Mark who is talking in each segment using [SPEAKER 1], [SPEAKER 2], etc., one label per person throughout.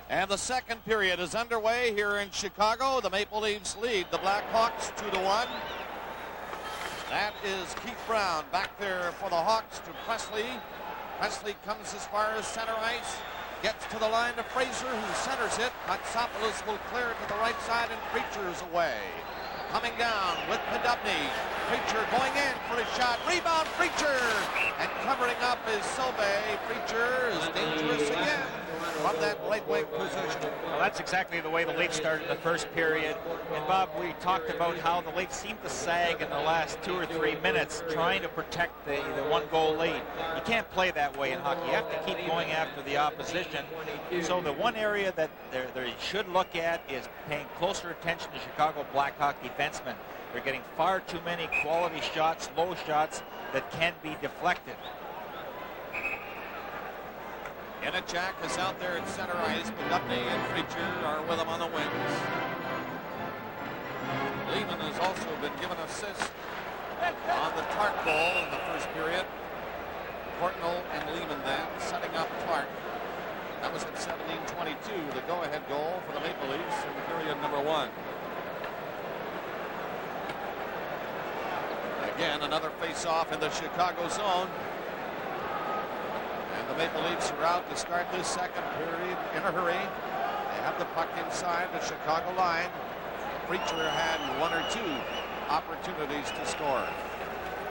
[SPEAKER 1] And the second period is underway here in Chicago. The Maple Leafs lead the Blackhawks 2-1. That is Keith Brown back there for the Hawks to Presley. Presley comes as far as center ice. Gets to the line to Fraser, who centers it. Hatsopoulos will clear it to the right side, and Preacher's away. Coming down with Poddubny. Preacher going in for a shot. Rebound, Preacher! And covering up is Sauvé. Preacher is dangerous again from that right wing position.
[SPEAKER 2] Well, that's exactly the way the Leafs started the first period. And Bob, we talked about how the Leafs seemed to sag in the last 2 or 3 minutes trying to protect the one-goal lead. You can't play that way in hockey. You have to keep going after the opposition. So the one area that they should look at is paying closer attention to Chicago Blackhawk defensemen. They're getting far too many quality shots, low shots that can be deflected.
[SPEAKER 1] Jack is out there at center ice. Poddubny and Preacher are with him on the wings. Lehman has also been given assist on the Clark goal in the first period. Courtnall and Lehman then setting up Clark. That was at 17:22, the go-ahead goal for the Maple Leafs in period number 1. Again, another face-off in the Chicago zone. And the Maple Leafs are out to start this second period in a hurry. They have the puck inside the Chicago line. Preacher had 1 or 2 opportunities to score.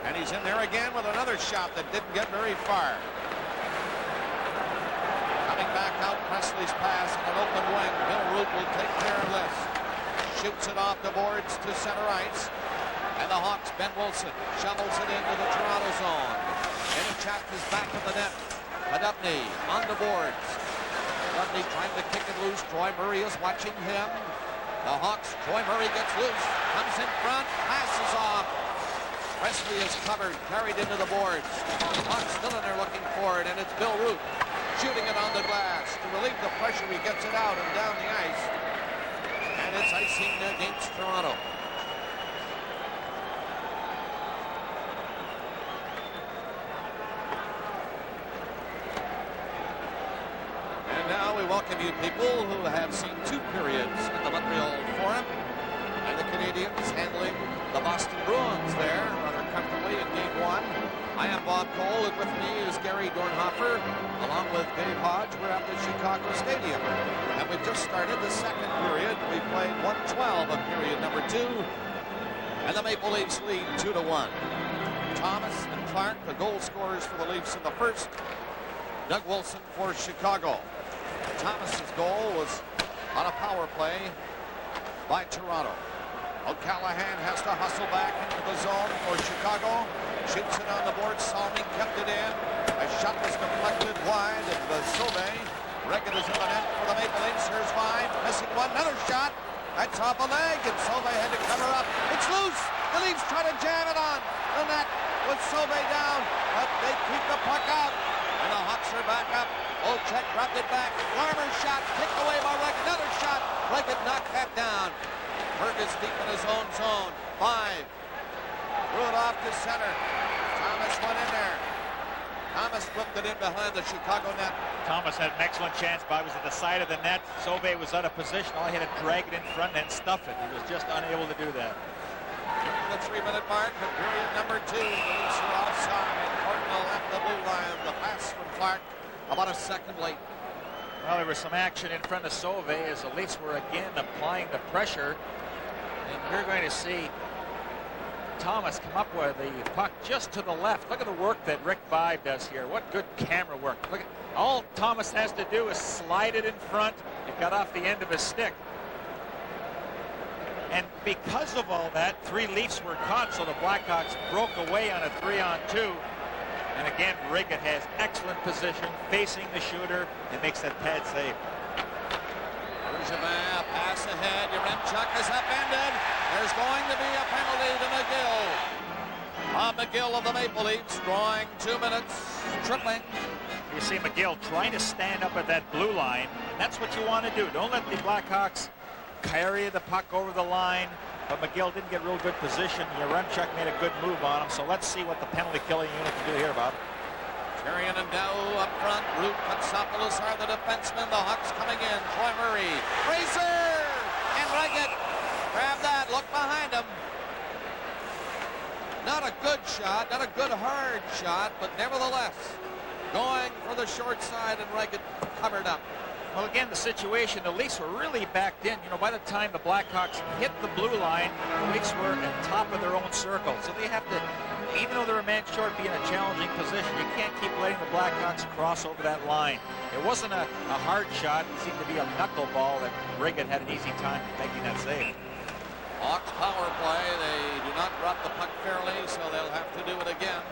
[SPEAKER 1] And he's in there again with another shot that didn't get very far. Coming back out, Presley's pass in an open wing. Bill Root will take care of this. Shoots it off the boards to center ice. And the Hawks, Ben Wilson, shovels it into the Toronto zone. Jack is back in the net. Poddubny on the boards. Poddubny trying to kick it loose. Troy Murray is watching him. The Hawks, Troy Murray gets loose. Comes in front, passes off. Presley is covered, carried into the boards. Hawks still in there looking for it, and it's Bill Root shooting it on the glass. To relieve the pressure, he gets it out and down the ice. And it's icing against Toronto. We welcome you people who have seen 2 periods at the Montreal Forum, and the Canadians handling the Boston Bruins there rather comfortably in game 1. I am Bob Cole, and with me is Gary Dornhofer, along with Dave Hodge. We're at the Chicago Stadium, and we've just started the second period. We played 1:12 of period number 2, and the Maple Leafs lead 2-1. Thomas and Clark, the goal scorers for the Leafs in the first. Doug Wilson for Chicago. Thomas's goal was on a power play by Toronto. O'Callaghan has to hustle back into the zone for Chicago. Shoots it on the board. Salming kept it in. A shot was deflected wide of the Sauvé. Regan is in the net for the Maple Leafs. Here's 5. Missing one. Another shot. That's off a leg, and Sauvé had to cover up. It's loose. The Leafs try to jam it on the net with Sauvé down, but they keep the puck out. And the Hawks are back up. Olczyk dropped it back. Larmer's shot kicked away by Regan. Another shot. Regan knocked that down. Berg is deep in his own zone. 5. Threw it off to center. Thomas went in there. Thomas flipped it in behind the Chicago net.
[SPEAKER 2] Thomas had an excellent chance, but it was at the side of the net. Sauvé was out of position. All he had to drag it in front and stuff it. He was just unable to do that.
[SPEAKER 1] The 3-minute mark of period number 2. The Leafs are offside. Courtnall left the blue line. The pass from Clark about a second late.
[SPEAKER 2] Well, there was some action in front of Sauvé as the Leafs were again applying the pressure. And you're going to see Thomas come up with the puck just to the left. Look at the work that Rick Vaive does here. What good camera work. Look at, all Thomas has to do is slide it in front. It got off the end of his stick. And because of all that, 3 Leafs were caught, so the Blackhawks broke away on a 3-on-2. And again, Riggett has excellent position, facing the shooter, and makes that pad save.
[SPEAKER 1] Bergevin, pass ahead. Yaremchuk is upended. There's going to be a penalty to McGill. McGill of the Maple Leafs drawing 2 minutes, tripling.
[SPEAKER 2] You see McGill trying to stand up at that blue line. And that's what you want to do. Don't let the Blackhawks carry the puck over the line. But McGill didn't get real good position. Yaremchuk made a good move on him. So let's see what the penalty killing unit can do here, Bob.
[SPEAKER 1] Therrien and Dow up front. Ruud Katsopoulos are the defensemen. The Hawks coming in. Troy Murray. Fraser! And Reget. Grab that. Look behind him. Not a good shot. Not a good hard shot. But nevertheless, going for the short side, and Reget covered up.
[SPEAKER 2] Well, again, the situation, the Leafs were really backed in. You know, by the time the Blackhawks hit the blue line, the Leafs were at top of their own circle. So they have to, even though they're a man short, be in a challenging position. You can't keep letting the Blackhawks cross over that line. It wasn't a hard shot. It seemed to be a knuckleball that Reget had an easy time making that save.
[SPEAKER 1] Hawks power play. They do not drop the puck fairly, so they'll have to do it again.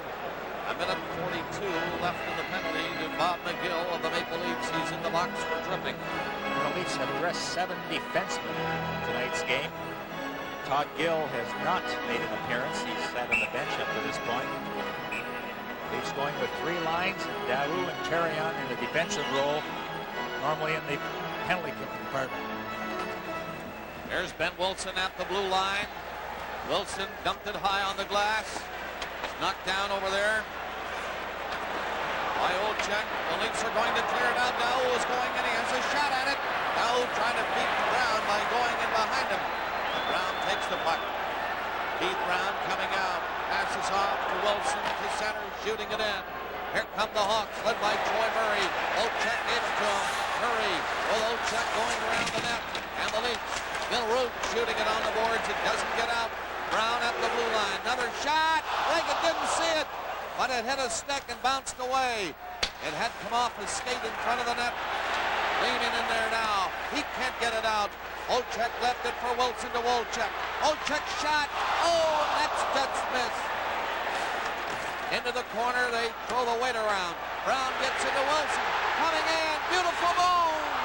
[SPEAKER 1] A minute 42 left in the penalty to Bob McGill of the Maple Leafs. He's in the box for tripping.
[SPEAKER 2] The Leafs have rest 7 defensemen in tonight's game. Todd Gill has not made an appearance. He's sat on the bench up to this point. Leafs going with 3 lines. Daou and Therrien in the defensive role, normally in the penalty compartment.
[SPEAKER 1] There's Ben Wilson at the blue line. Wilson dumped it high on the glass. Knocked down over there by Olczyk. The Leafs are going to clear it out. Dow is going in. He has a shot at it. Dow trying to beat Brown by going in behind him. Brown takes the puck. Keith Brown coming out. Passes off to Wilson to center, shooting it in. Here come the Hawks, led by Troy Murray. Olczyk gave it to him. Murray with Olczyk going around the net. And the Leafs. Bill Root shooting it on the boards. It doesn't get out. Brown at the blue line. Another shot. Reget didn't see it, but it hit his stick and bounced away. It had come off his skate in front of the net. Leaning in there now. He can't get it out. Olczyk left it for Wilson to Olczyk. Olczyk shot. Oh, that's just missed. Into the corner. They throw the weight around. Brown gets into Wilson. Coming in. Beautiful move.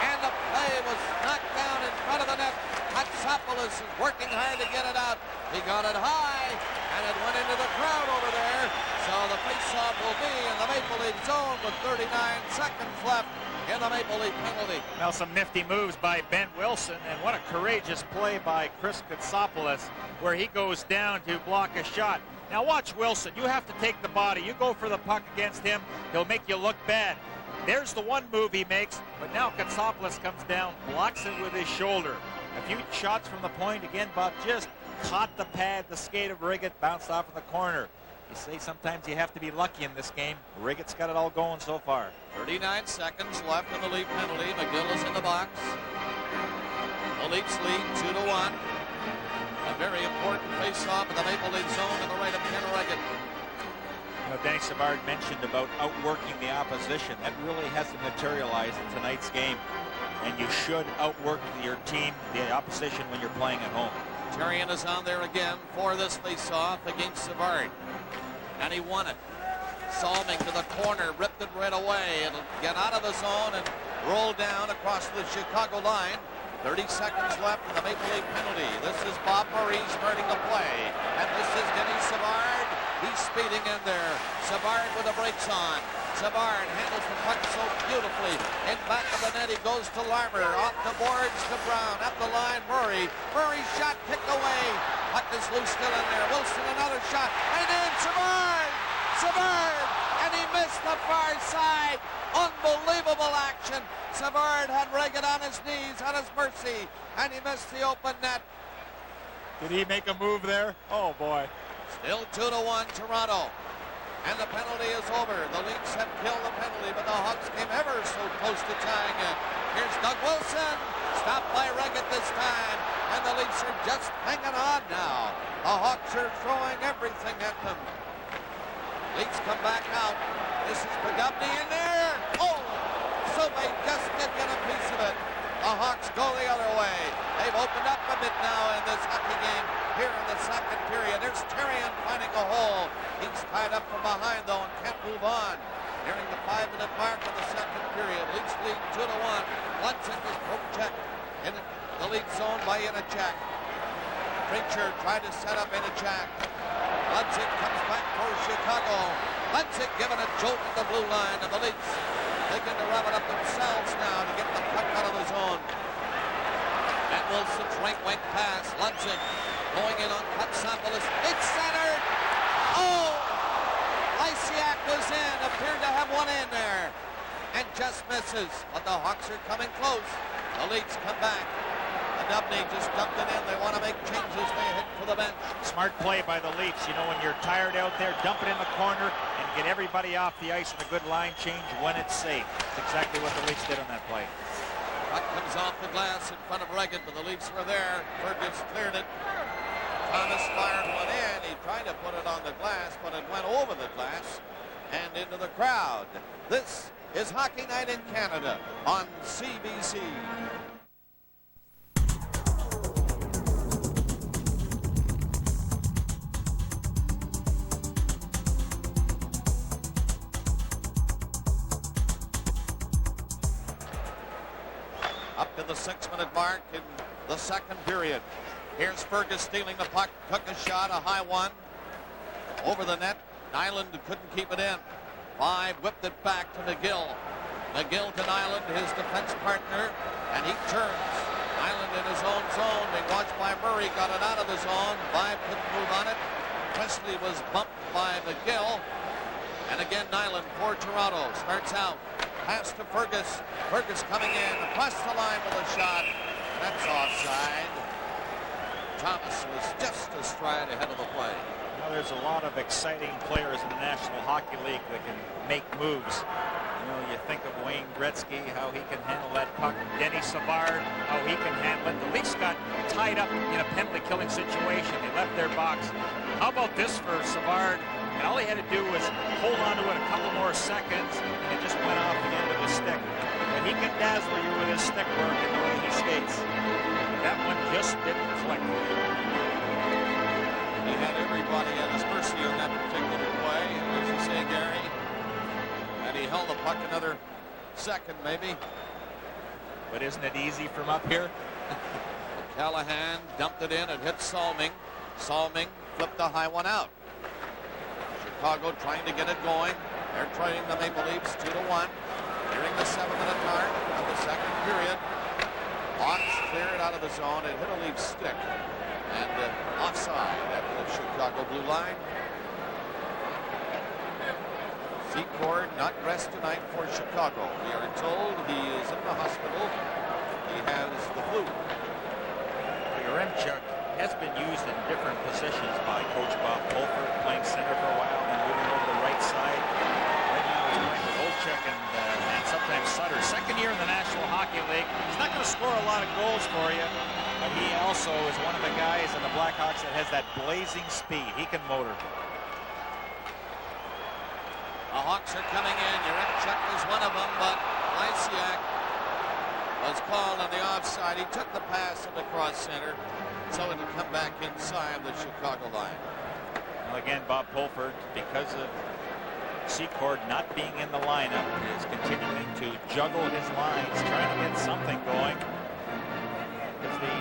[SPEAKER 1] And the play was knocked down in front of the net. Katsopoulos is working hard to get it out. He got it high, and it went into the crowd over there. So the faceoff will be in the Maple Leaf zone with 39 seconds left in the Maple Leaf penalty.
[SPEAKER 2] Now some nifty moves by Ben Wilson, and what a courageous play by Chris Katsopoulos, where he goes down to block a shot. Now watch Wilson. You have to take the body. You go for the puck against him, he'll make you look bad. There's the one move he makes, but now Katsopoulos comes down, blocks it with his shoulder. A few shots from the point. Again, Bob just caught the pad, the skate of Reget, bounced off in the corner. You say sometimes you have to be lucky in this game. Reget's got it all going so far.
[SPEAKER 1] 39 seconds left in the Leaf penalty. McGill is in the box. The Leafs lead 2-1. A very important face-off in the Maple Leaf zone to the right of Ken Reget.
[SPEAKER 2] You know, Denny Savard mentioned about outworking the opposition. That really hasn't materialized in tonight's game. And you should outwork your team, the opposition, when you're playing at home.
[SPEAKER 1] Therrien is on there again for this face-off against Savard. And he won it. Salming to the corner, ripped it right away. It'll get out of the zone and roll down across the Chicago line. 30 seconds left in the Maple Leaf penalty. This is Bob Murray starting the play. And this is Denny Savard. He's speeding in there. Savard with the brakes on. Savard handles the puck so beautifully. In back of the net, he goes to Larmer. Off the boards to Brown. Up the line, Murray. Murray's shot kicked away. Puck is loose still in there. Wilson, another shot. And in Savard! Savard! And he missed the far side. Unbelievable action. Savard had Reget on his knees, on his mercy, and he missed the open net.
[SPEAKER 2] Did he make a move there? Oh, boy.
[SPEAKER 1] Still 2-1 Toronto. And the penalty is over. The Leafs have killed the penalty, but the Hawks came ever so close to tying it. Here's Doug Wilson. Stopped by Reget this time. And the Leafs are just hanging on now. The Hawks are throwing everything at them. Leafs come back out. This is Poddubny in there. Oh! Subban just did get a piece of it. The Hawks go the other way. They've opened up a bit now in this hockey game here in the second period. There's Therrien finding a hole. He's tied up from behind, though, and can't move on. Nearing the 5-minute mark of the second period. Leafs lead 2-1. Lutzing is poke-checked in the lead zone by Inachak. Preacher tried to set up Inachak. Lutzing comes back for Chicago. Lutzing giving a jolt at the blue line, and the Leafs taking to wrap it up themselves now to get the puck out of the zone. And Wilson's right wing pass. Lutzing going in on Katsopoulos. It's centered. Oh! Lysiak goes in. Appeared to have one in there. And just misses. But the Hawks are coming close. The Leafs come back. Dubney just dumped it in. They want to make changes. They hit for the bench.
[SPEAKER 2] Smart play by the Leafs. You know, when you're tired out there, dump it in the corner and get everybody off the ice in a good line change when it's safe. That's exactly what the Leafs did on that play.
[SPEAKER 1] Puck comes off the glass in front of Regan, but the Leafs were there. Fergus cleared it. Thomas fired one in. He tried to put it on the glass, but it went over the glass and into the crowd. This is Hockey Night in Canada on CBC. Up to the 6-minute mark in the second period. Here's Fergus stealing the puck. Took a shot, a high one. Over the net. Nyland couldn't keep it in. Five whipped it back to McGill. McGill to Nyland, his defense partner, and he turns. Nyland in his own zone. Being watched by Murray. Got it out of the zone. Five couldn't move on it. Presley was bumped by McGill. And again, Nyland for Toronto. Starts out. Pass to Fergus. Fergus coming in. Across the line with a shot. That's offside. Thomas was just a stride ahead of the play.
[SPEAKER 2] Now, there's a lot of exciting players in the National Hockey League that can make moves. You know, you think of Wayne Gretzky, how he can handle that puck. Denny Savard, how he can handle it. The Leafs got tied up in a penalty-killing situation. They left their box. How about this for Savard? And all he had to do was hold on to it a couple more seconds, and it just went off the end of his stick. But he can dazzle you with his stick work and the way he skates. That one just didn't click.
[SPEAKER 1] He had everybody at his mercy on that particular play, as you say, Gary. And he held the puck another second, maybe.
[SPEAKER 2] But isn't it easy from up here?
[SPEAKER 1] Callahan dumped it in. It hit Salming. Salming flipped the high one out. Chicago trying to get it going. They're trailing the Maple Leafs 2-1. Nearing the 7-minute mark of the second period. Hawks cleared out of the zone. It hit a Leaf stick. And offside at the Chicago blue line. Secord not rest tonight for Chicago. We are told he is in the hospital. He has the flu.
[SPEAKER 2] Yaremchuk has been used in different positions by Coach Bob Pulford, playing center for a while, then moving over the right side. Right now he's playing with Olchek and sometimes Sutter. Second year in the National Hockey League. He's not going to score a lot of goals for you, but he also is one of the guys in the Blackhawks that has that blazing speed. He can motor.
[SPEAKER 1] The Hawks are coming in. Yaremchuk was one of them, but Lysiak was called on the offside. He took the pass in the cross center, so it'll come back inside the Chicago line.
[SPEAKER 2] Well, again, Bob Pulford, because of Secord not being in the lineup, is continuing to juggle his lines, trying to get something going. Because the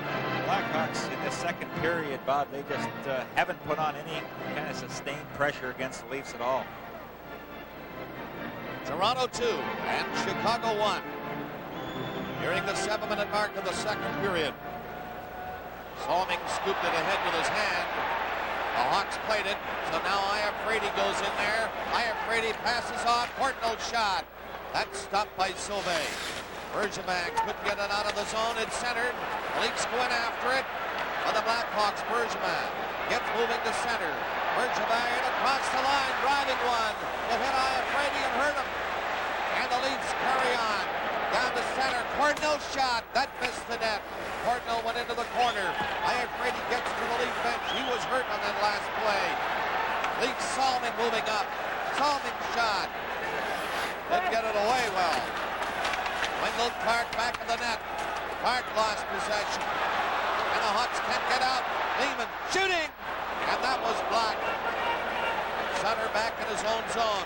[SPEAKER 2] Blackhawks in the second period, Bob, they just haven't put on any kind of sustained pressure against the Leafs at all.
[SPEAKER 1] Toronto 2 and Chicago 1. Nearing the 7-minute mark of the second period. Salming scooped it ahead with his hand. The Hawks played it, so now Iafrate goes in there. Iafrate passes off. Portnoy shot. That's stopped by Sauvé. Bergevin couldn't get it out of the zone. It's centered. The Leafs go in after it. But the Blackhawks, Bergevin gets moving to center. Bergevin across the line, driving one. It hit Iafrate and hurt him. And the Leafs carry on. Down to center. Portnoy shot. That missed the net. Portnoy went into the corner. Iafrate gets to the Leaf bench. He was hurt on that last play. Leafs Salming moving up. Salming shot. Didn't get it away well. Wendell Clark back in the net. Clark lost possession. And the Hawks can't get out. Lehman shooting. And that was blocked. Sutter back in his own zone.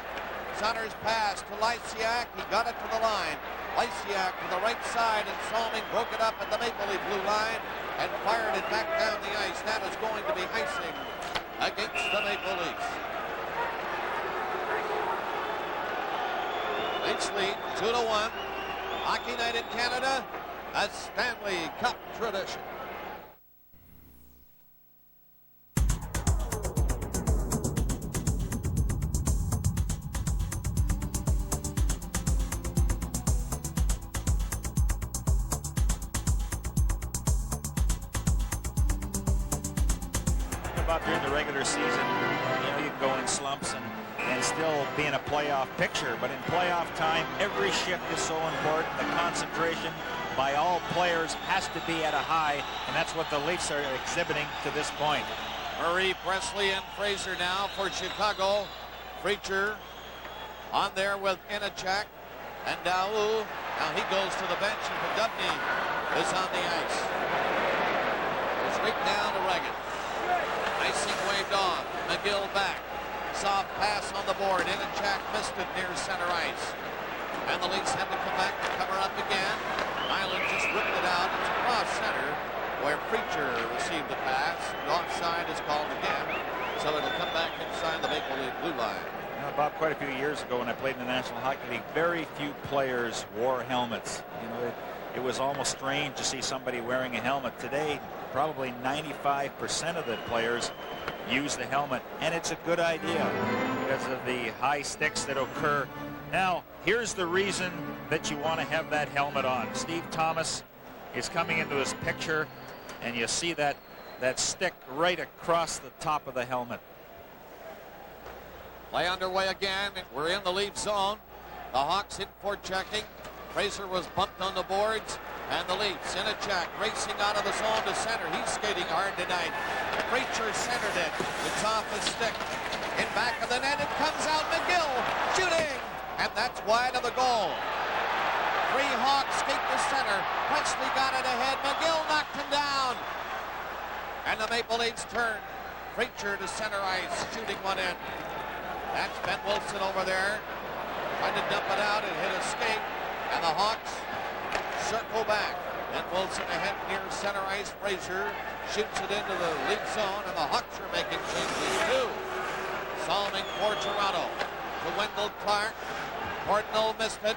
[SPEAKER 1] Sutter's pass to Lysiak. He got it to the line. Lysiak to the right side, and Salming broke it up at the Maple Leaf blue line and fired it back down the ice. That is going to be icing against the Maple Leafs. Leafs lead 2-1. Hockey Night in Canada, a Stanley Cup tradition.
[SPEAKER 2] Bob, during the regular season, you know, you can go in slumps and still be in a playoff picture. But in playoff time, every shift is so important. The concentration by all players has to be at a high, and that's what the Leafs are exhibiting to this point.
[SPEAKER 1] Murray, Presley, and Fraser now for Chicago. Preacher on there with Inachek and Daou. Now he goes to the bench, and Poddubny is on the ice. It's right down to Reagan. Icing waved off. McGill back. Soft pass on the board. Inachek missed it near center ice. And the Leafs had to come back to cover up again. Island just ripped it out. It's across center where Preacher received the pass. The offside is called again. So it'll come back inside the Maple Leaf blue line.
[SPEAKER 2] You know, Bob, quite a few years ago when I played in the National Hockey League, very few players wore helmets. You know, it was almost strange to see somebody wearing a helmet. Today, probably 95% of the players use the helmet, and it's a good idea because of the high sticks that occur. Now, here's the reason that you want to have that helmet on. Steve Thomas is coming into his picture, and you see that stick right across the top of the helmet.
[SPEAKER 1] Play underway again. We're in the Leaf zone. The Hawks in for checking. Fraser was bumped on the boards, and the Leafs in a check, racing out of the zone to center. He's skating hard tonight. Preacher centered it. It's off his stick. In back of the net, it comes out. McGill shooting, and that's wide of the goal. Three Hawks skate to center. Presley got it ahead. McGill knocked him down, and the Maple Leafs turn. Preacher to center ice, shooting one in. That's Ben Wilson over there. Trying to dump it out. It hit a skate. And the Hawks circle back. Ben Wilson ahead near center ice. Fraser shoots it into the Leaf zone. And the Hawks are making changes too. Salming for Toronto. To Wendell Clark. Portnoy missed it.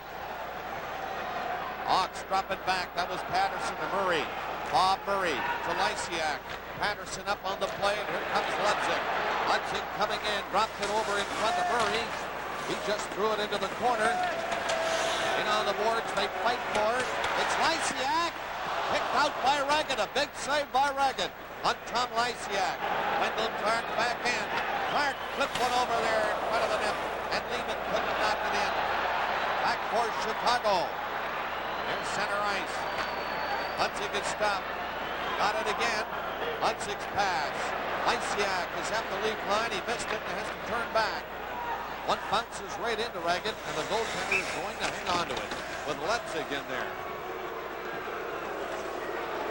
[SPEAKER 1] Hawks drop it back. That was Patterson to Murray. Bob Murray to Lysiak. Patterson up on the play, and here comes Ludzig. Ludzig coming in, dropped it over in front of Murray. He just threw it into the corner. In on the boards, they fight for it. It's Lysiak, picked out by Reagan. A big save by Reagan on Tom Lysiak. Wendell Clark back in. Clark flipped one over there in front of the net, and Lehman couldn't knock it in. Back for Chicago. In center ice. Ludzig is stopped. Got it again. Ludzig's pass. Lysiak is at the Leaf line. He missed it and has to turn back. One bounces right into Reagan, and the goaltender is going to hang on to it with Ludzig in there.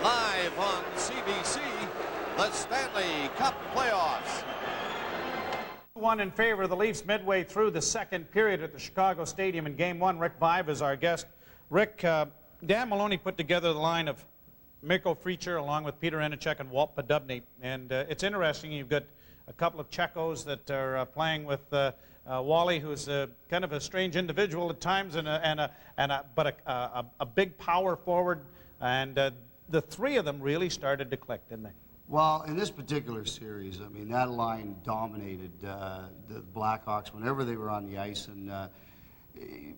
[SPEAKER 1] Live on CBC, the Stanley Cup playoffs.
[SPEAKER 3] 1 in favor of the Leafs midway through the second period at the Chicago Stadium in Game 1. Rick Bive is our guest. Rick, Dan Maloney put together the line of Mirko Fričer along with Peter Inachek and Walt Poddubny. And it's interesting, you've got a couple of Czechos that are playing with Wally, who's kind of a strange individual at times, but a big power forward. And the three of them really started to click, didn't they?
[SPEAKER 4] Well, in this particular series, I mean, that line dominated the Blackhawks whenever they were on the ice. And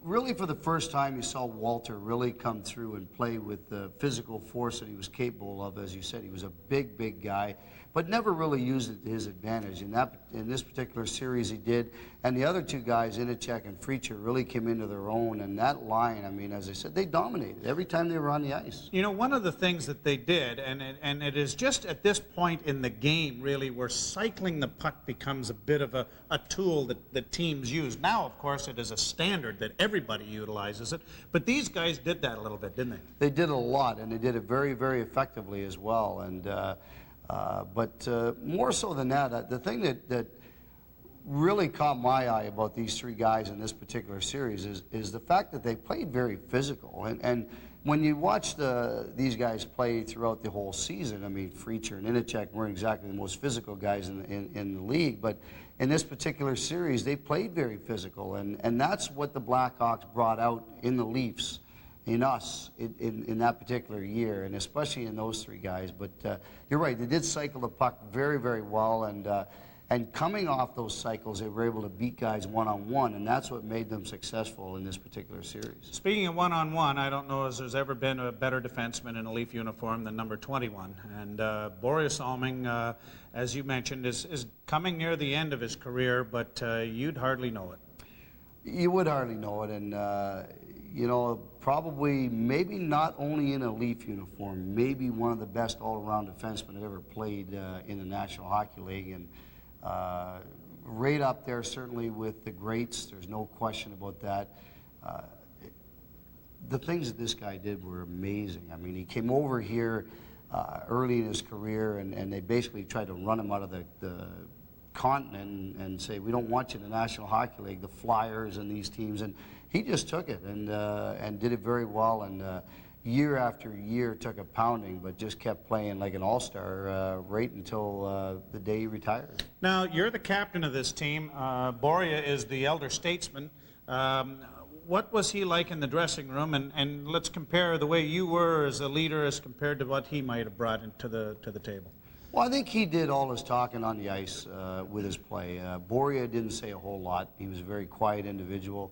[SPEAKER 4] really, for the first time, you saw Walter really come through and play with the physical force that he was capable of. As you said, he was a big, big guy, but never really used it to his advantage. In this particular series, he did. And the other two guys, Inachek and Fričer, really came into their own. And that line, I mean, as I said, they dominated every time they were on the ice.
[SPEAKER 3] You know, one of the things that they did, and it is just at this point in the game, really, where cycling the puck becomes a bit of a tool that teams use. Now, of course, it is a standard that everybody utilizes it. But these guys did that a little bit, didn't they?
[SPEAKER 4] They did a lot, and they did it very, very effectively as well. And but more so than that, the thing that really caught my eye about these three guys in this particular series is the fact that they played very physical. And when you watch these guys play throughout the whole season, I mean, Fričer and Inachek weren't exactly the most physical guys in the league, but in this particular series, they played very physical, and that's what the Blackhawks brought out in the Leafs, in us, in that particular year, and especially in those three guys. But you're right, they did cycle the puck very, very well, and And coming off those cycles, they were able to beat guys one-on-one, and that's what made them successful in this particular series.
[SPEAKER 3] Speaking of one-on-one, I don't know if there's ever been a better defenseman in a Leaf uniform than number 21. And Borje Salming, as you mentioned, is coming near the end of his career, but you'd hardly know it.
[SPEAKER 4] You would hardly know it, and you know, probably maybe not only in a Leaf uniform, maybe one of the best all-around defensemen that ever played in the National Hockey League, and right up there certainly with the greats. There's no question about that. The things that this guy did were amazing. I mean, he came over here early in his career, and they basically tried to run him out of the continent and say, we don't want you in the National Hockey League, the Flyers and these teams, and he just took it and did it very well, and year after year took a pounding, but just kept playing like an all-star right until the day he retired.
[SPEAKER 3] Now, you're the captain of this team. Borje is the elder statesman. What was he like in the dressing room? And let's compare the way you were as a leader as compared to what he might have brought into the table.
[SPEAKER 4] Well, I think he did all his talking on the ice with his play. Borje didn't say a whole lot. He was a very quiet individual.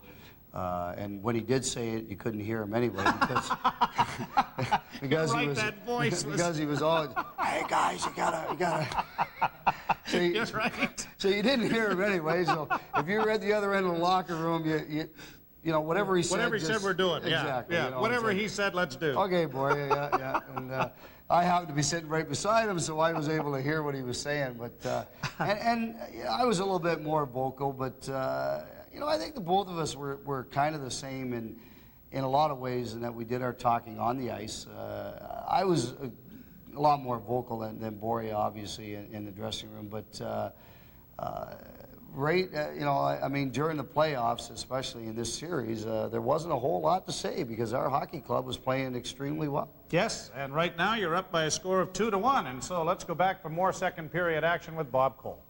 [SPEAKER 4] And when he did say it, you couldn't hear him anyway because he was
[SPEAKER 3] that voice
[SPEAKER 4] because he was always, hey guys, you gotta. So you,
[SPEAKER 3] That's right.
[SPEAKER 4] So you didn't hear him anyway. So if you were at the other end of the locker room, you know whatever he said.
[SPEAKER 3] Whatever he said, we're doing.
[SPEAKER 4] Exactly.
[SPEAKER 3] Yeah.
[SPEAKER 4] You know,
[SPEAKER 3] Whatever
[SPEAKER 4] like,
[SPEAKER 3] he said, let's do.
[SPEAKER 4] Okay, Borje. Yeah. And I happened to be sitting right beside him, so I was able to hear what he was saying. But and you know, I was a little bit more vocal, but. You know, I think the both of us were kind of the same in a lot of ways in that we did our talking on the ice. I was a lot more vocal than Borje, obviously, in the dressing room. But, you know, I mean, during the playoffs, especially in this series, there wasn't a whole lot to say because our hockey club was playing extremely well.
[SPEAKER 3] Yes, and right now you're up by a score of 2-1. And so let's go back for more second period action with Bob Cole.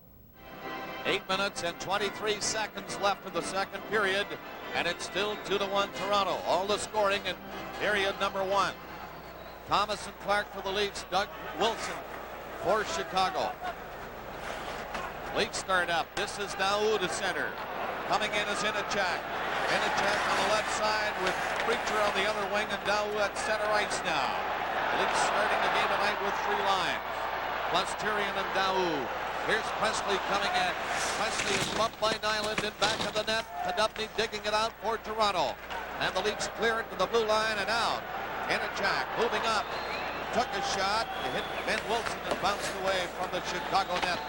[SPEAKER 1] 8 minutes and 23 seconds left in the second period, and it's still 2-1 Toronto. All the scoring in period number 1. Thomas and Clark for the Leafs, Doug Wilson for Chicago. Leafs start up. This is Daoud to center. Coming in is Inachak. Inachak on the left side with Preacher on the other wing, and Daoud at center ice now. Leafs starting the game tonight with 3 lines, plus Tyrion and Daoud. Here's Presley coming in. Presley is bumped by Nyland in back of the net. Konopny digging it out for Toronto. And the Leafs clear it to the blue line and out. Inachak moving up. Took a shot. It hit Ben Wilson and bounced away from the Chicago net.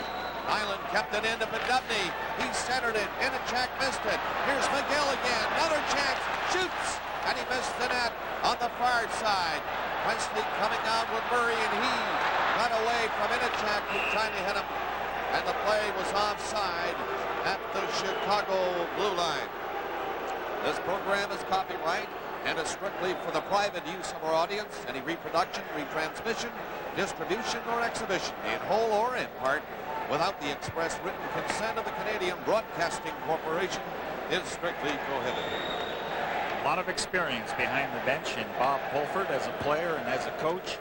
[SPEAKER 1] Nyland kept it into Konopny. He centered it. Inachak missed it. Here's McGill again. Another chance. Shoots. And he missed the net on the far side. Presley coming out with Murray, and he got away from Inachak, who tried to hit him. And the play was offside at the Chicago blue line. This program is copyright and is strictly for the private use of our audience. Any reproduction, retransmission, distribution, or exhibition, in whole or in part, without the express written consent of the Canadian Broadcasting Corporation, is strictly prohibited.
[SPEAKER 2] A lot of experience behind the bench in Bob Pulford as a player and as a coach.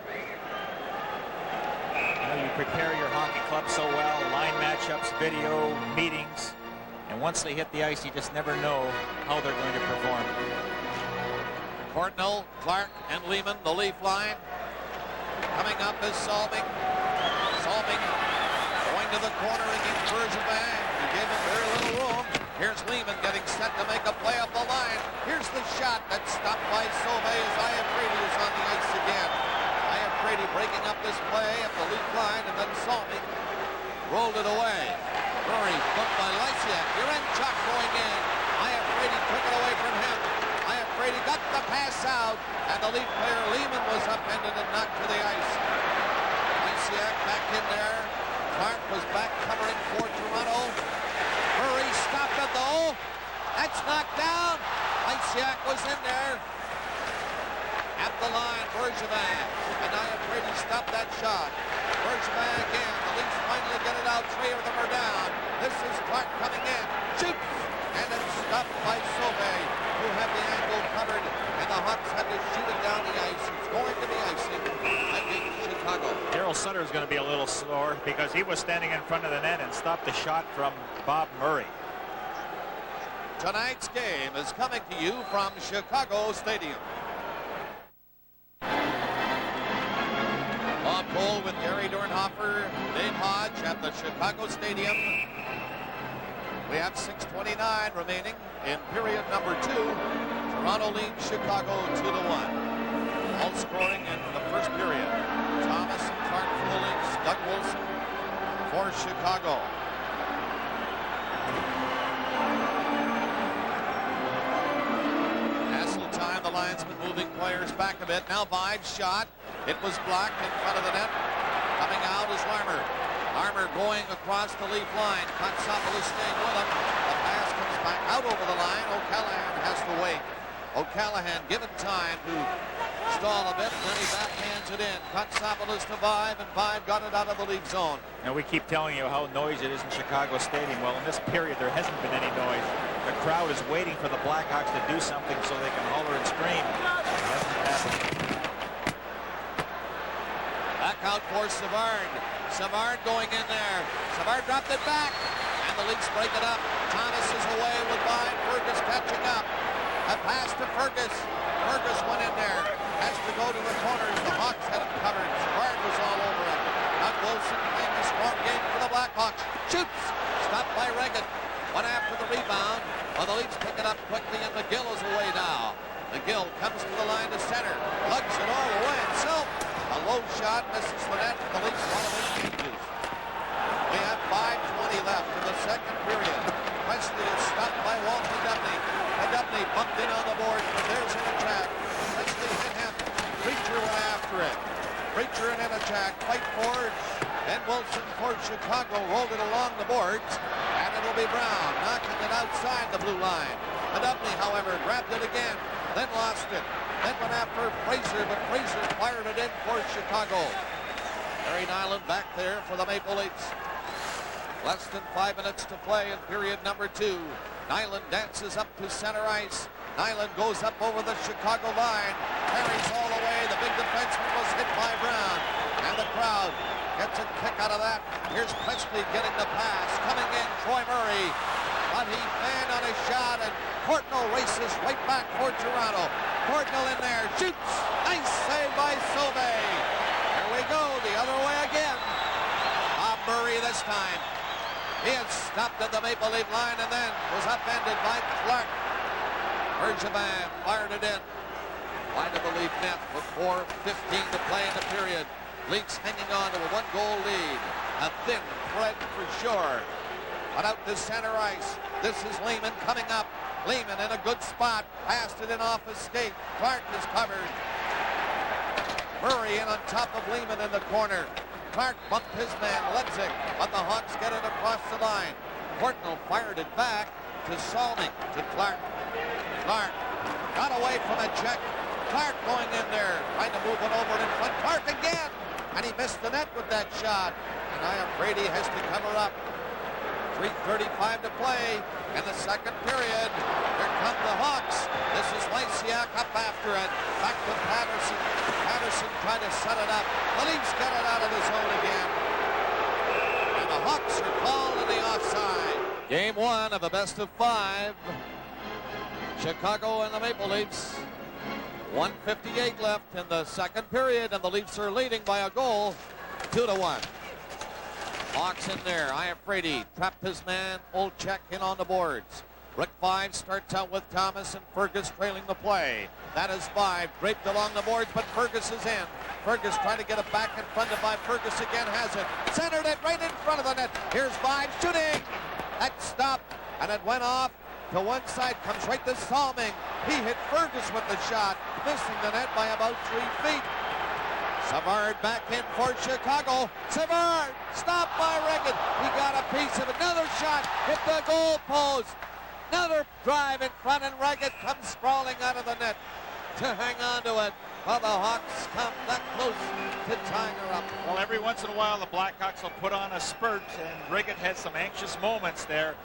[SPEAKER 2] You prepare your hockey club so well, line matchups, video, meetings, and once they hit the ice, you just never know how they're going to perform.
[SPEAKER 1] Courtnall, Clark, and Lehman, the Leaf line. Coming up is Salming. Salming going to the corner against Bergevin. He gave him very little room. Here's Lehman getting set to make a play up the line. Here's the shot that's stopped by Sauvé as Iafrate is on the ice again. Brady breaking up this play at the Leaf line, and then Salming rolled it away. Murray booked by Lysiak. Jurenchuk going in. Iafrate took it away from him. Iafrate got the pass out, and the Leaf player Lehman was upended and knocked to the ice. Lysiak back in there. Clark was back covering for Toronto. Murray stopped it though. That's knocked down. Lysiak was in there. At the line, Bergevin. And Iafrate stopped that shot. Bergevin again. The Leafs finally get it out. 3 of them are down. This is Clark coming in. Shoots! And it's stopped by Sauvé, who had the angle covered. And the Hawks had to shoot it down the ice. It's going to be icing against Chicago.
[SPEAKER 2] Daryl Sutter is going to be a little sore because he was standing in front of the net and stopped the shot from Bob Murray.
[SPEAKER 1] Tonight's game is coming to you from Chicago Stadium. Bob Cole with Gary Dornhofer, Dave Hodge at the Chicago Stadium. We have 6:29 remaining in period number 2. Toronto leads Chicago 2-1. All scoring in the first period. Thomas and Clark for the Leafs. Doug Wilson for Chicago. Hassel time, the linesman moving players back a bit. Now Vive's shot. It was blocked in front of the net. Coming out is Larmer. Larmer going across the Leaf line. Kotsopoulos staying with him. The pass comes back out over the line. O'Callaghan has to wait. O'Callaghan given time to stall a bit, and then he backhands it in. Kotsopoulos to Vive, and Vive got it out of the Leaf zone.
[SPEAKER 2] And we keep telling you how noisy it is in Chicago Stadium. Well, in this period, there hasn't been any noise. The crowd is waiting for the Blackhawks to do something so they can holler and scream. It hasn't happened.
[SPEAKER 1] Back out for Savard. Savard going in there. Savard dropped it back, and the Leafs break it up. Thomas is away with Vive. Fergus catching up. A pass to Fergus. Fergus went in there. Has to go to the corners. The Hawks had him covered. Savard was all over him. Doug Wilson playing a strong game for the Blackhawks. Shoots. Stopped by Regan. Went after the rebound. Well, the Leafs pick it up quickly, and McGill is away now. McGill comes to the line to center. Lugs it all the way himself. A low shot misses the net. The Leafs want to win changes. We have 5:20 left in the second period. Wesley is stopped by Walton Dubney. Dubney bumped in on the board, but there's an attack. Wesley hit him. Preacher went after it. Preacher and an attack. Fight forward. Ben Wilson for Chicago rolled it along the boards, and it'll be Brown knocking it outside the blue line. Dubney, however, grabbed it again, then lost it. Then went after Fraser, but Fraser fired it in for Chicago. Barry Nyland back there for the Maple Leafs. Less than 5 minutes to play in period number 2. Nyland dances up to center ice. Nyland goes up over the Chicago line. Carries all the way. The big defenseman was hit by Brown. And the crowd gets a kick out of that. Here's Presley getting the pass. Coming in, Troy Murray. But he fanned on a shot, and Courtnall races right back for Toronto. Courtnall in there. Shoots. Nice save by Sauvé. Here we go. The other way again. Bob Murray this time. He had stopped at the Maple Leaf line and then was upended by Clark. Bergevin fired it in. Wide of the Leaf net with 4:15 to play in the period. Leafs hanging on to a 1-goal lead. A thin thread for sure. But out to center ice. This is Lehman coming up. Lehman in a good spot. Passed it in off his skate. Clark is covered. Murray in on top of Lehman in the corner. Clark bumped his man, Ledzik, but the Hawks get it across the line. Courtnall fired it back to Salming, to Clark. Clark got away from a check. Clark going in there, trying to move it over in front. Clark again, and he missed the net with that shot. And Ian Brady has to cover up. 3:35 to play in the second period. Here come the Hawks. This is Lysiak up after it. Back to Patterson. Patterson tried to set it up. The Leafs get it out of the zone again. And the Hawks are called in the offside. Game 1 of the best of 5. Chicago and the Maple Leafs. 1:58 left in the second period, and the Leafs are leading by a goal, 2-1. Hawks in there. Iafrate trapped his man. Olczyk in on the boards. Rick Vaive starts out with Thomas and Fergus trailing the play. That is Vaive draped along the boards, but Fergus is in. Fergus trying to get it back in front of Vaive. Fergus again has it. Centered it right in front of the net. Here's Vaive shooting. That stopped, and it went off to one side. Comes right to Salming. He hit Fergus with the shot, missing the net by about 3 feet. Savard back in for Chicago. Savard stopped by Regan. He got a piece of another shot. Hit the goal post. Another drive in front, and Regan comes sprawling out of the net to hang on to it. Well, the Hawks come that close to tying her up.
[SPEAKER 2] Well, every once in a while, the Blackhawks will put on a spurt, and Riggett had some anxious moments there.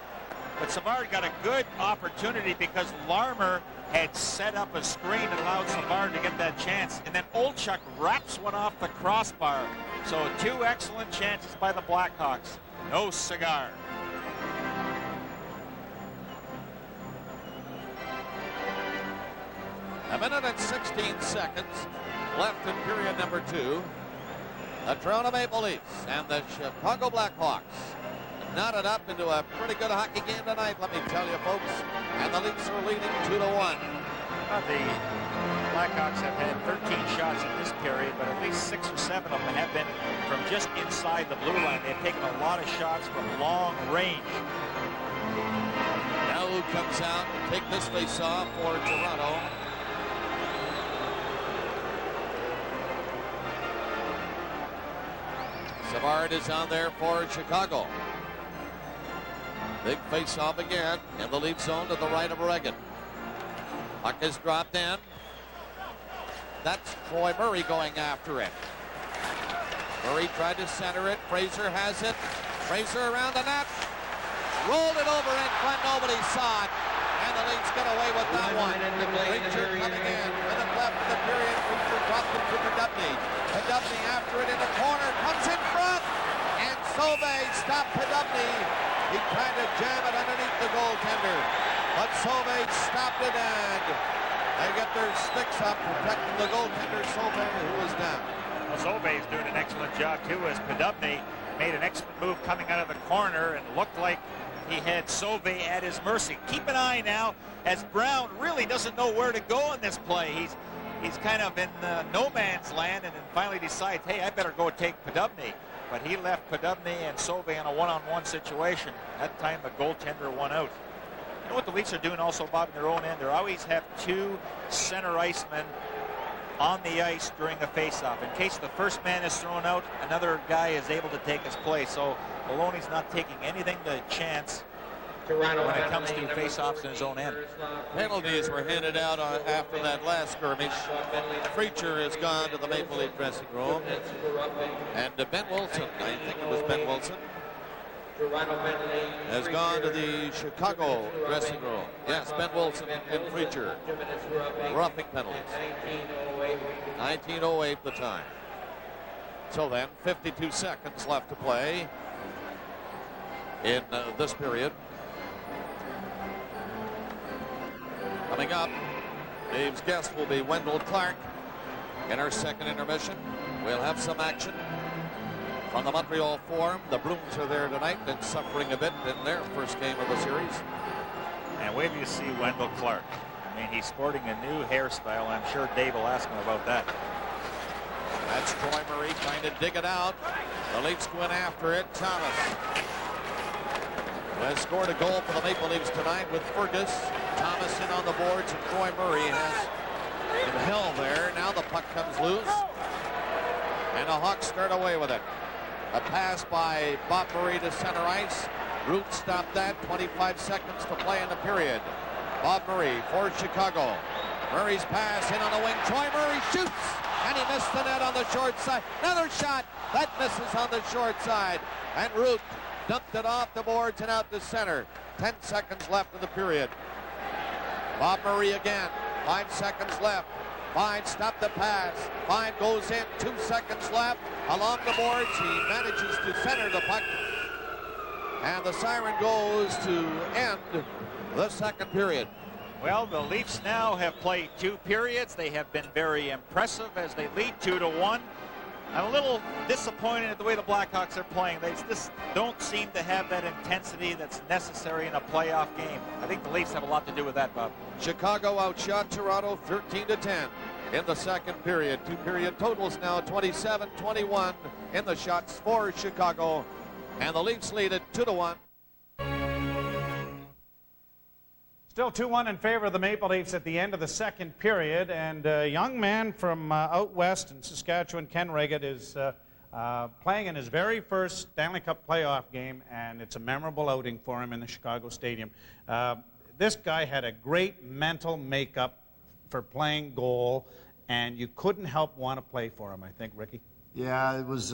[SPEAKER 2] but Savard got a good opportunity because Larmer had set up a screen and allowed Savard to get that chance, and then Olchuk wraps one off the crossbar. So 2 excellent chances by the Blackhawks. No cigar.
[SPEAKER 1] A minute and 16 seconds left in period number 2. The Toronto Maple Leafs and the Chicago Blackhawks knotted up into a pretty good hockey game tonight, let me tell you, folks. And the Leafs are leading 2-1.
[SPEAKER 2] The Blackhawks have had 13 shots in this period, but at least 6 or 7 of them have been from just inside the blue line. They've taken a lot of shots from long range.
[SPEAKER 1] Now who comes out and take this face-off for Toronto? Savard is on there for Chicago. Big face-off again in the Leaf zone to the right of Reagan. Puck is dropped in. That's Troy Murray going after it. Murray tried to center it. Fraser has it. Fraser around the net. Rolled it over in front. Nobody saw it. And the Leafs get away with that one. Preacher coming in. Minute left in the period. Preacher dropped it to Poddubny. Poddubny after it in the corner. Comes in front. And Sauve stopped Poddubny. He tried to jam it underneath the goaltender. But Sauve stopped it, and they get their sticks up protecting the goaltender, Sauve, who was down.
[SPEAKER 2] Well, Sauve is doing an excellent job, too, as Poddubny made an excellent move coming out of the corner and looked like he had Sauve at his mercy. Keep an eye now, as Brown really doesn't know where to go in this play. He's kind of in no man's land, and then finally decides, hey, I better go take Poddubny. But he left Poddubny and Sauve in a one-on-one situation. That time the goaltender won out. You know what the Leafs are doing also, Bob, in their own end? They always have 2 center icemen on the ice during a face-off. In case the first man is thrown out, another guy is able to take his place. So Maloney's not taking anything to chance when it comes to face-offs in his own end.
[SPEAKER 1] Penalties were handed out after that last skirmish. Preacher has gone to the Maple Leaf dressing room. And Ben Wilson, I think it was Ben Wilson, has gone to the Chicago dressing room. Yes, Ben Wilson and Preacher. Roughing penalties. 19:08 the time. So then, 52 seconds left to play in this period. Coming up, Dave's guest will be Wendell Clark. In our second intermission, we'll have some action from the Montreal Forum. The Bruins are there tonight and suffering a bit in their first game of the series.
[SPEAKER 2] And wait till you see Wendell Clark. I mean, he's sporting a new hairstyle. I'm sure Dave will ask him about that.
[SPEAKER 1] That's Troy Murray trying to dig it out. The Leafs go in after it. Thomas has scored a goal for the Maple Leafs tonight with Fergus. Thomas in on the boards, and Troy Murray has been held there. Now the puck comes loose, and the Hawks start away with it. A pass by Bob Murray to center ice. Root stopped that. 25 seconds to play in the period. Bob Murray for Chicago. Murray's pass in on the wing. Troy Murray shoots, and he missed the net on the short side. Another shot that misses on the short side, and Root dumped it off the boards and out to center. 10 seconds left in the period. Bob Murray again. 5 seconds left. Fine, stop the pass. Fine goes in. 2 seconds left. Along the boards, he manages to center the puck. And the siren goes to end the second period.
[SPEAKER 2] Well, the Leafs now have played 2 periods. They have been very impressive as they lead 2-1. I'm a little disappointed at the way the Blackhawks are playing. They just don't seem to have that intensity that's necessary in a playoff game. I think the Leafs have a lot to do with that, Bob.
[SPEAKER 1] Chicago outshot Toronto 13-10 in the second period. 2 period totals now 27-21 in the shots for Chicago. And the Leafs lead it 2-1.
[SPEAKER 3] Still 2-1 in favor of the Maple Leafs at the end of the second period, and a young man from out west in Saskatchewan, Ken Reggett, is playing in his very first Stanley Cup playoff game, and it's a memorable outing for him in the Chicago Stadium. This guy had a great mental makeup for playing goal, and you couldn't help want to play for him, I think, Ricky.
[SPEAKER 4] Yeah, it was.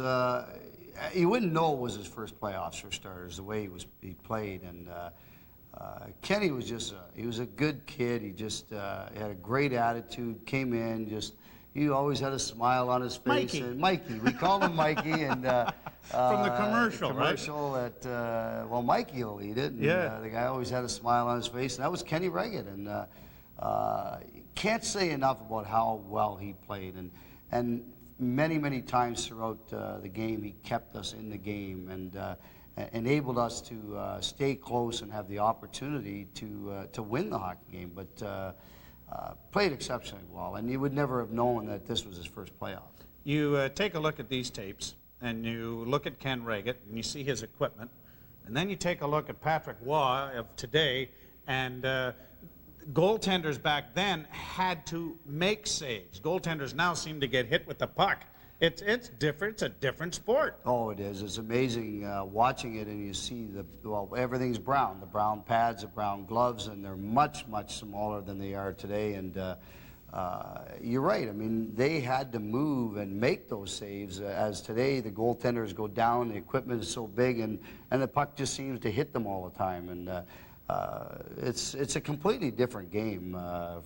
[SPEAKER 4] You wouldn't know it was his first playoffs for starters, the way he played, and Kenny was just he was a good kid. He just had a great attitude. Came in just. He always had a smile on his face.
[SPEAKER 3] Mikey.
[SPEAKER 4] And Mikey, we called him Mikey, and
[SPEAKER 3] From the commercial, right?
[SPEAKER 4] That well, Mikey will eat it. And,
[SPEAKER 3] Yeah.
[SPEAKER 4] the guy always had a smile on his face, and that was Kenny Regan. And can't say enough about how well he played, and many times throughout the game he kept us in the game and enabled us to stay close and have the opportunity to win the hockey game. But played exceptionally well, and you would never have known that this was his first playoff.
[SPEAKER 3] You take a look at these tapes, and you look at Ken Regan, and you see his equipment, and then you take a look at Patrick Waugh of today, and goaltenders back then had to make saves. Goaltenders now seem to get hit with the puck. It's different. It's a different sport.
[SPEAKER 4] Oh, it is. It's amazing watching it, and you see everything's brown. The brown pads, the brown gloves, and they're much smaller than they are today. And you're right. I mean, they had to move and make those saves. As today, the goaltenders go down, the equipment is so big, and the puck just seems to hit them all the time. And it's a completely different game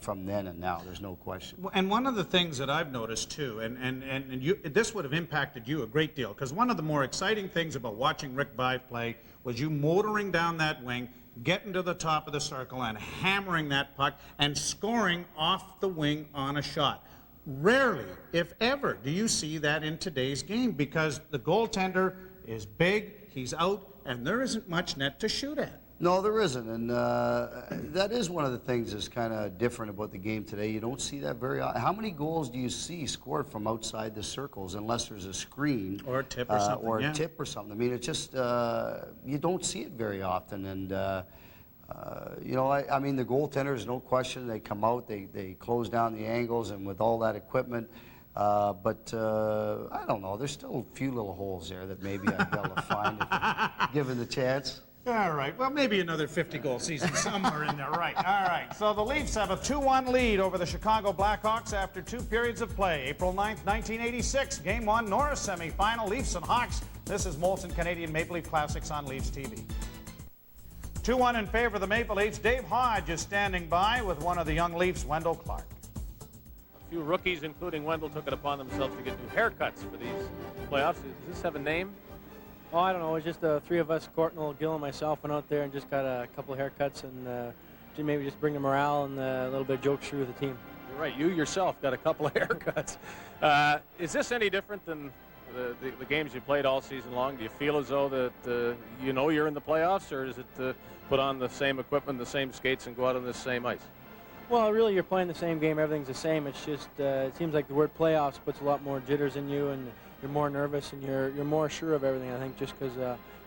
[SPEAKER 4] from then and now. There's no question.
[SPEAKER 3] And one of the things that I've noticed too, and this would have impacted you a great deal, because one of the more exciting things about watching Rick Vaive play was you motoring down that wing, getting to the top of the circle and hammering that puck and scoring off the wing on a shot. Rarely, if ever, do you see that in today's game, because the goaltender is big, he's out, and there isn't much net to shoot at.
[SPEAKER 4] No, there isn't, and that is one of the things that's kind of different about the game today. You don't see that very often. How many goals do you see scored from outside the circles unless there's a screen?
[SPEAKER 3] Or a tip or something,
[SPEAKER 4] Or a
[SPEAKER 3] yeah.
[SPEAKER 4] tip or something. I mean, it's just, you don't see it very often, and, you know, I mean, the goaltenders, no question, they come out, they close down the angles, and with all that equipment, but I don't know, there's still a few little holes there that maybe I'd be able to find if given the chance.
[SPEAKER 3] All right, well, maybe another 50-goal season somewhere in there, right. All right, so the Leafs have a 2-1 lead over the Chicago Blackhawks after 2 periods of play. April 9th, 1986, Game 1, Norris semifinal, Leafs and Hawks. This is Molson Canadian Maple Leaf Classics on Leafs TV. 2-1 in favor of the Maple Leafs. Dave Hodge is standing by with one of the young Leafs, Wendell Clark.
[SPEAKER 5] A few rookies, including Wendell, took it upon themselves to get new haircuts for these playoffs. Does this have a name?
[SPEAKER 6] Oh, I don't know. It's just the three of us, Courtnall, Gill, and myself, went out there and just got a couple of haircuts and maybe just bring the morale and a little bit of jokes through the team.
[SPEAKER 5] You're right. You yourself got a couple of haircuts. Is this any different than the games you played all season long? Do you feel as though that you know you're in the playoffs, or is it put on the same equipment, the same skates, and go out on the same ice?
[SPEAKER 6] Well, really, you're playing the same game. Everything's the same. It's just it seems like the word playoffs puts a lot more jitters in you, and you're more nervous, and you're more sure of everything, I think, just because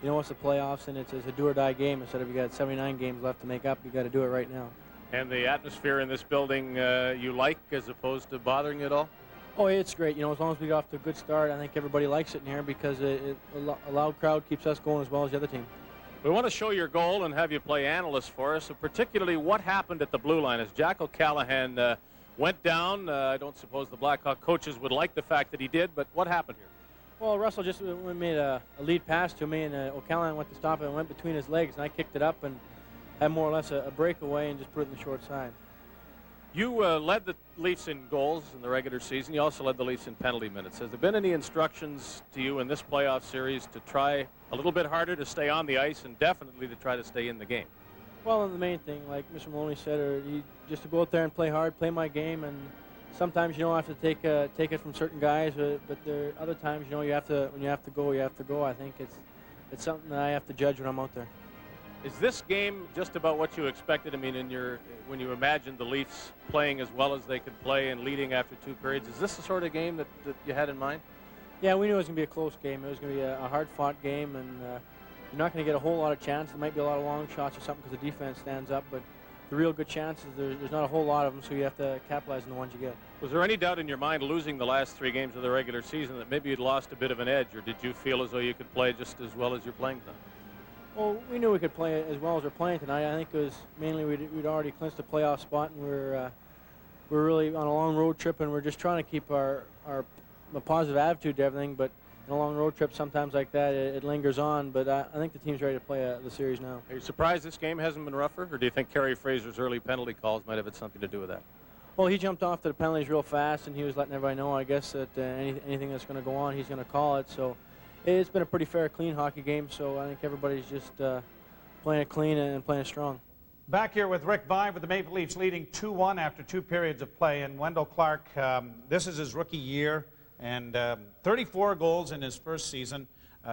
[SPEAKER 6] you know it's the playoffs, and it's a do-or-die game. Instead of you got 79 games left to make up, you got to do it right now.
[SPEAKER 5] And the atmosphere in this building you like, as opposed to bothering you at all?
[SPEAKER 6] Oh, it's great. You know, as long as we get off to a good start, I think everybody likes it in here because a loud crowd keeps us going as well as the other team.
[SPEAKER 5] We want to show your goal and have you play analyst for us, so particularly what happened at the blue line as Jack O'Callahan went down. I don't suppose the Blackhawk coaches would like the fact that he did, but what happened here?
[SPEAKER 6] Well, Russell just made a lead pass to me, and O'Callahan went to stop it and went between his legs, and I kicked it up and had more or less a breakaway and just put it in the short side.
[SPEAKER 5] You led the Leafs in goals in the regular season. You also led the Leafs in penalty minutes. Has there been any instructions to you in this playoff series to try a little bit harder to stay on the ice and definitely to try to stay in the game?
[SPEAKER 6] Well, the main thing, like Mr. Maloney said, just to go out there and play hard, play my game, and sometimes you don't have to take it from certain guys, but there are other times, you know, when you have to go, you have to go. I think it's something that I have to judge when I'm out there.
[SPEAKER 5] Is this game just about what you expected? I mean, when you imagined the Leafs playing as well as they could play and leading after 2 periods, is this the sort of game that you had in mind?
[SPEAKER 6] Yeah, we knew it was going to be a close game. It was going to be a hard-fought game, and you're not going to get a whole lot of chances. There might be a lot of long shots or something because the defense stands up, but the real good chances, there's not a whole lot of them, so you have to capitalize on the ones you get.
[SPEAKER 5] Was there any doubt in your mind losing the last 3 games of the regular season that maybe you'd lost a bit of an edge, or did you feel as though you could play just as well as you're playing tonight?
[SPEAKER 6] Well, we knew we could play as well as we're playing tonight. I think it was mainly we'd already clinched a playoff spot, and we're really on a long road trip, and we're just trying to keep a positive attitude to everything. But in a long road trip, sometimes like that, it lingers on. But I think the team's ready to play the series now.
[SPEAKER 5] Are you surprised this game hasn't been rougher, or do you think Kerry Fraser's early penalty calls might have had something to do with that?
[SPEAKER 6] Well, he jumped off to the penalties real fast, and he was letting everybody know, I guess, that anything that's going to go on, he's going to call it. So it's been a pretty fair, clean hockey game. So I think everybody's just playing it clean and playing it strong.
[SPEAKER 3] Back here with Rick Vaive with the Maple Leafs leading 2-1 after 2 periods of play. And Wendell Clark, this is his rookie year, and 34 goals in his first season.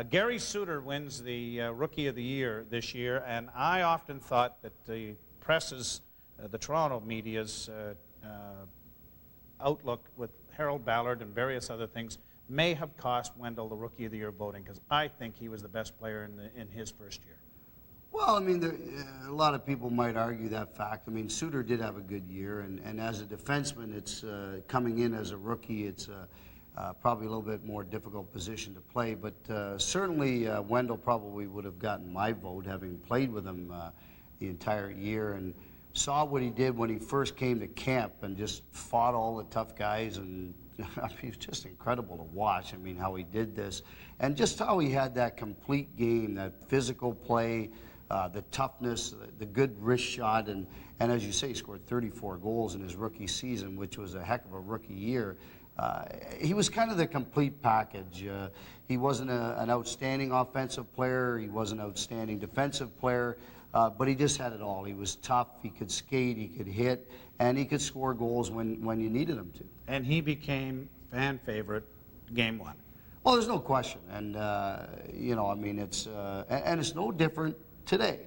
[SPEAKER 3] Gary Suter wins the Rookie of the Year this year, and I often thought that the press's, the Toronto media's outlook with Harold Ballard and various other things may have cost Wendell the Rookie of the Year voting, because I think he was the best player in his first year.
[SPEAKER 4] Well, I mean, a lot of people might argue that fact. I mean, Suter did have a good year, and as a defenseman, it's coming in as a rookie, it's probably a little bit more difficult position to play. But certainly, Wendell probably would have gotten my vote, having played with him the entire year and saw what he did when he first came to camp and just fought all the tough guys. And I mean, it was just incredible to watch. I mean, how he did this, and just how he had that complete game, that physical play. The toughness, the good wrist shot, and as you say, he scored 34 goals in his rookie season, which was a heck of a rookie year. He was kind of the complete package. He wasn't an outstanding offensive player. He was an outstanding defensive player, but he just had it all. He was tough. He could skate. He could hit, and he could score goals when you needed him to.
[SPEAKER 3] And he became fan favorite game 1.
[SPEAKER 4] Well, there's no question, and you know, I mean, it's and it's no different today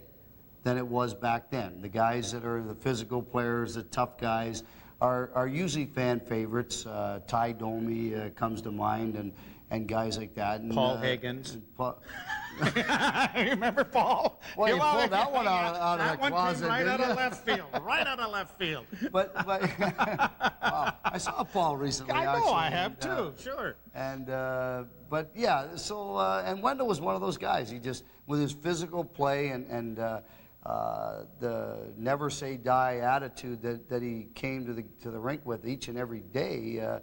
[SPEAKER 4] than it was back then. The guys that are the physical players, the tough guys, are usually fan favorites. Ty Domi comes to mind, and guys like that. And,
[SPEAKER 3] Paul Higgins.
[SPEAKER 4] You
[SPEAKER 3] Remember Paul?
[SPEAKER 4] Well, you pulled that one out of the closet,
[SPEAKER 3] That one came right
[SPEAKER 4] didn't
[SPEAKER 3] out of
[SPEAKER 4] you?
[SPEAKER 3] left field. Right out of left field.
[SPEAKER 4] But wow, I saw Paul recently.
[SPEAKER 3] I know,
[SPEAKER 4] actually,
[SPEAKER 3] I have
[SPEAKER 4] and,
[SPEAKER 3] too, sure.
[SPEAKER 4] And but yeah, so and Wendell was one of those guys. He just, with his physical play and the never say die attitude that he came to the rink with each and every day,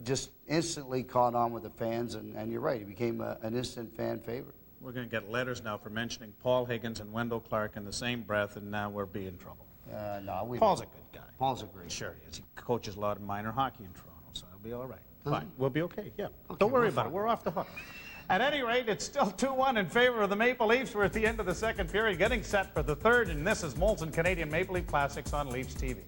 [SPEAKER 4] just instantly caught on with the fans. And you're right, he became an instant fan favorite.
[SPEAKER 3] We're going to get letters now for mentioning Paul Higgins and Wendell Clark in the same breath, and now we're being in trouble.
[SPEAKER 4] No, we
[SPEAKER 3] Paul's a
[SPEAKER 4] don't.
[SPEAKER 3] good guy.
[SPEAKER 4] Paul's a great
[SPEAKER 3] Sure he is. He coaches a lot of minor hockey in Toronto, so it'll be all right.
[SPEAKER 4] Does
[SPEAKER 3] Fine.
[SPEAKER 4] he?
[SPEAKER 3] We'll be okay, yeah.
[SPEAKER 4] Okay,
[SPEAKER 3] Don't worry
[SPEAKER 4] we're
[SPEAKER 3] about it.
[SPEAKER 4] fine.
[SPEAKER 3] We're off the hook. At any rate, it's still 2-1 in favor of the Maple Leafs. We're at the end of the second period, getting set for the third, and this is Molson Canadian Maple Leaf Classics on Leafs TV.